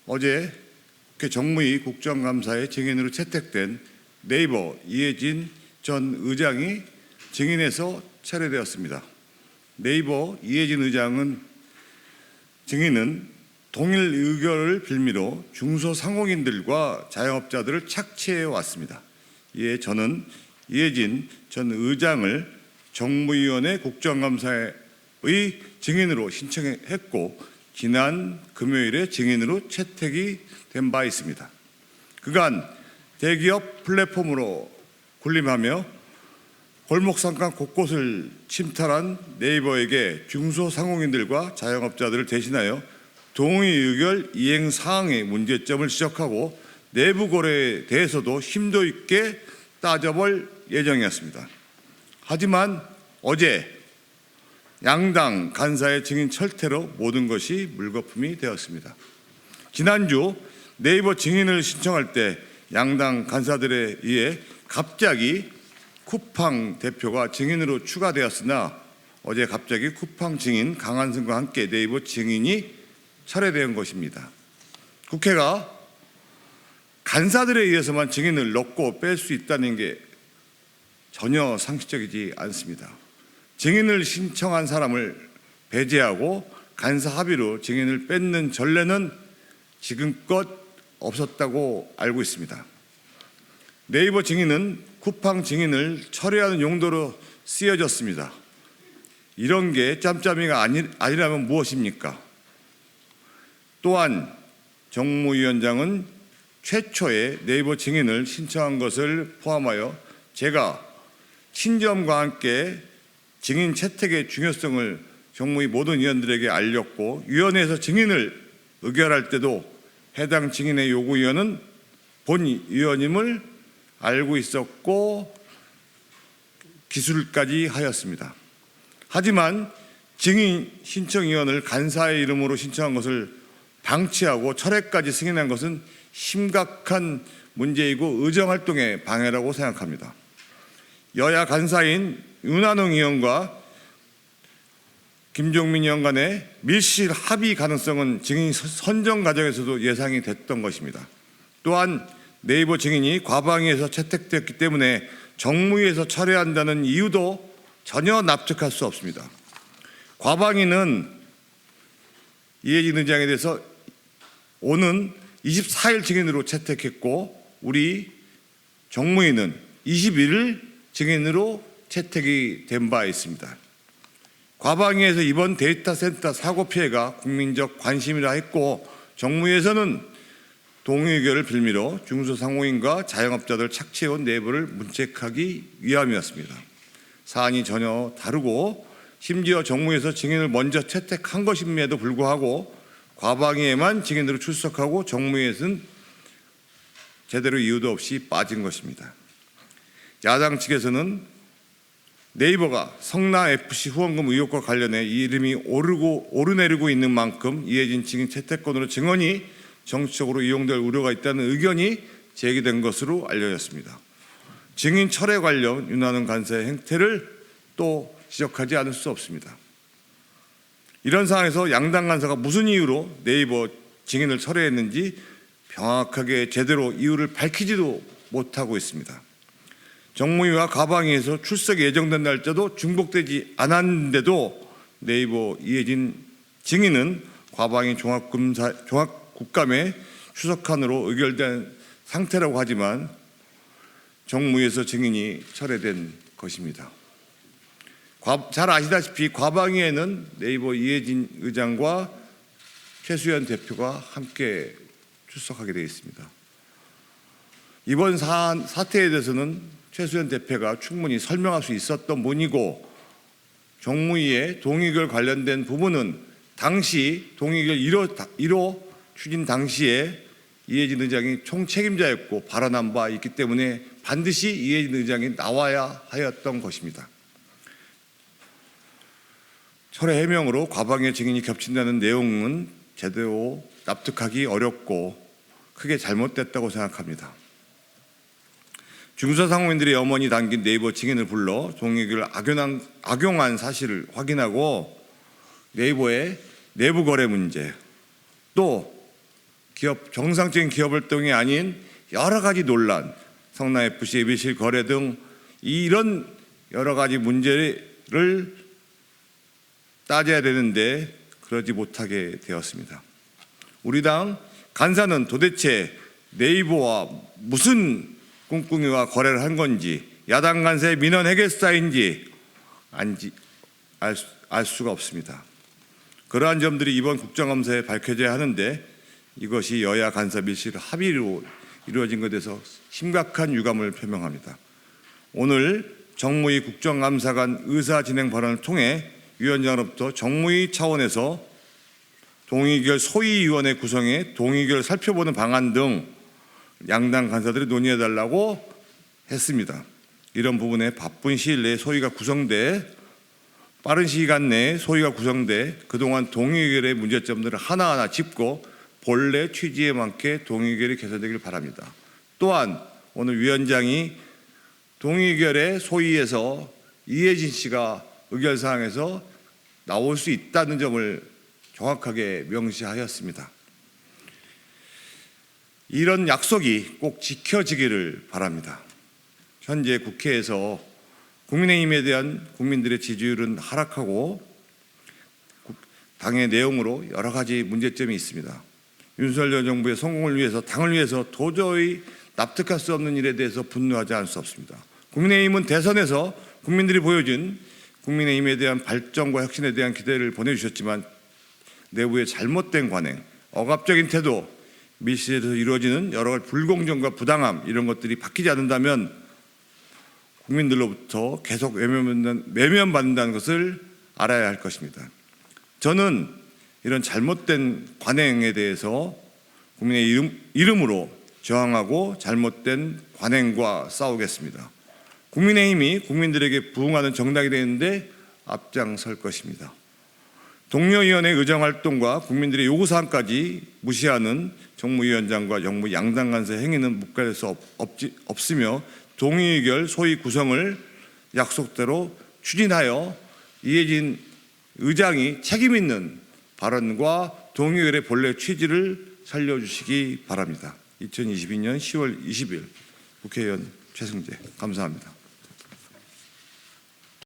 어제 정무위 국정감사의 증인으로 채택된 네이버 이해진 전 의장이 증인에서 철회되었습니다. 네이버 이해진 의장은 증인은 동일 의결을 빌미로 중소상공인들과 자영업자들을 착취해 왔습니다. 이에 저는 이해진 전 의장을 정무위원회 국정감사의 증인으로 신청했고 지난 금요일에 증인으로 채택이 된 바 있습니다. 그간 대기업 플랫폼으로 군림하며 골목상가 곳곳을 침탈한 네이버에게 중소상공인들과 자영업자들을 대신하여 동의 의결 이행 사항의 문제점을 지적하고 내부 거래에 대해서도 심도 있게 따져볼 예정이었습니다. 하지만 어제 양당 간사의 증인 철퇴로 모든 것이 물거품이 되었습니다. 지난주 네이버 증인을 신청할 때 양당 간사들에 의해 갑자기 쿠팡 대표가 증인으로 추가되었으나 어제 갑자기 쿠팡 증인 강한승과 함께 네이버 증인이 철회된 것입니다. 국회가 간사들에 의해서만 증인을 넣고 뺄 수 있다는 게 전혀 상식적이지 않습니다. 증인을 신청한 사람을 배제하고 간사 합의로 증인을 뺏는 전례는 지금껏 없었다고 알고 있습니다. 네이버 증인은 쿠팡 증인을 철회하는 용도로 쓰여졌습니다. 이런 게 짬짬이가 아니라면 무엇입니까? 또한 정무위원장은 최초에 네이버 증인을 신청한 것을 포함하여 제가 친정과 함께 증인 채택의 중요성을 정무위 모든 위원들에게 알렸고 위원회에서 증인을 의결할 때도 해당 증인의 요구위원은 본 위원임을 알고 있었고 기술까지 하였습니다. 하지만 증인 신청위원을 간사의 이름으로 신청한 것을 방치하고 철회까지 승인한 것은 심각한 문제이고 의정활동의 방해라고 생각합니다. 여야 간사인 윤한홍 의원과 김종민 의원 간의 밀실 합의 가능성은 증인 선정 과정에서도 예상이 됐던 것입니다. 또한 네이버 증인이 과방위에서 채택되었기 때문에 정무위에서 철회한다는 이유도 전혀 납득할 수 없습니다. 과방위는 이해진 의장에 대해서 오는 24일 증인으로 채택했고 우리 정무위는 21일 증인으로 채택이 된 바 있습니다. 과방위에서 이번 데이터 센터 사고 피해가 국민적 관심이라 했고 정무위에서는 동의 의결을 빌미로 중소상공인과 자영업자들 착취해온 네이버를 문책하기 위함이었습니다. 사안이 전혀 다르고 심지어 정무위에서 증인을 먼저 채택한 것임에도 불구하고 과방위에만 증인으로 출석하고 정무위에서는 제대로 이유도 없이 빠진 것입니다. 야당 측에서는 네이버가 성남FC 후원금 의혹과 관련해 이름이 오르내리고 있는 만큼 이해진 증인 채택권으로 증언이 정치적으로 이용될 우려가 있다는 의견이 제기된 것으로 알려졌습니다. 증인 철회 관련 윤한홍 간사의 행태를 또 지적하지 않을 수 없습니다. 이런 상황에서 양당 간사가 무슨 이유로 네이버 증인을 철회했는지 명확하게 제대로 이유를 밝히지도 못하고 있습니다. 정무위와 과방위에서 출석이 예정된 날짜도 중복되지 않았는데도 네이버 이해진 증인은 과방위 종합국감에 출석한으로 의결된 상태라고 하지만 정무위에서 증인이 철회된 것입니다. 잘 아시다시피 과방위에는 네이버 이해진 의장과 최수연 대표가 함께 출석하게 되어 있습니다. 이번 사태에 대해서는 최수연 대표가 충분히 설명할 수 있었던 분이고 정무위의 동의결 관련된 부분은 당시 동의결 1호 추진 당시에 이해진 의장이 총책임자였고 발언한 바 있기 때문에 반드시 이해진 의장이 나와야 하였던 것입니다. 철회 해명으로 과방위의 증인이 겹친다는 내용은 제대로 납득하기 어렵고 크게 잘못됐다고 생각합니다. 중소상공인들의 염원이 담긴 네이버 증인을 불러 동의결을 악용한 사실을 확인하고 네이버의 내부 거래 문제 또 정상적인 기업 활동이 아닌 여러 가지 논란, 성남FC의 밀실 거래 등 이런 여러 가지 문제를 따져야 되는데 그러지 못하게 되었습니다. 우리 당 간사는 도대체 네이버와 무슨 꿍꿍이와 거래를 한 건지, 야당 간사의 민원 해결사인지 알 수가 없습니다. 그러한 점들이 이번 국정감사에 밝혀져야 하는데 이것이 여야 간사 밀실 합의로 이루어진 것에 대해서 심각한 유감을 표명합니다. 오늘 정무위 국정감사관 의사진행 발언을 통해 위원장으로부터 정무위 차원에서 동의결 소위위원회 구성에 동의결 살펴보는 방안 등 양당 간사들이 논의해달라고 했습니다. 이런 부분에 바쁜 시일 내에 소위가 구성돼 빠른 시간 내에 소위가 구성돼 그동안 동의결의 문제점들을 하나하나 짚고 본래 취지에 맞게 동의결이 개선되길 바랍니다. 또한 오늘 위원장이 동의결의 소위에서 이해진 씨가 의결사항에서 나올 수 있다는 점을 정확하게 명시하였습니다. 이런 약속이 꼭 지켜지기를 바랍니다. 현재 국회에서 국민의힘에 대한 국민들의 지지율은 하락하고 당의 내용으로 여러 가지 문제점이 있습니다. 윤석열 정부의 성공을 위해서 당을 위해서 도저히 납득할 수 없는 일에 대해서 분노하지 않을 수 없습니다. 국민의힘은 대선에서 국민들이 보여준 국민의힘에 대한 발전과 혁신에 대한 기대를 보내주셨지만 내부의 잘못된 관행, 억압적인 태도, 밀실에서 이루어지는 여러 가지 불공정과 부당함 이런 것들이 바뀌지 않는다면 국민들로부터 계속 외면받는다는 것을 알아야 할 것입니다. 저는 이런 잘못된 관행에 대해서 국민의 이름으로 저항하고 잘못된 관행과 싸우겠습니다. 국민의힘이 국민들에게 부응하는 정당이 되는데 앞장설 것입니다. 동료위원회 의정활동과 국민들의 요구사항까지 무시하는 정무위원장과 정무 양당 간사의 행위는 묵과할 수 없으며 동의의결 소위 구성을 약속대로 추진하여 이해진 의장이 책임 있는 발언과 동의의결의 본래 취지를 살려주시기 바랍니다. 2022년 10월 20일 국회의원 최승재 감사합니다.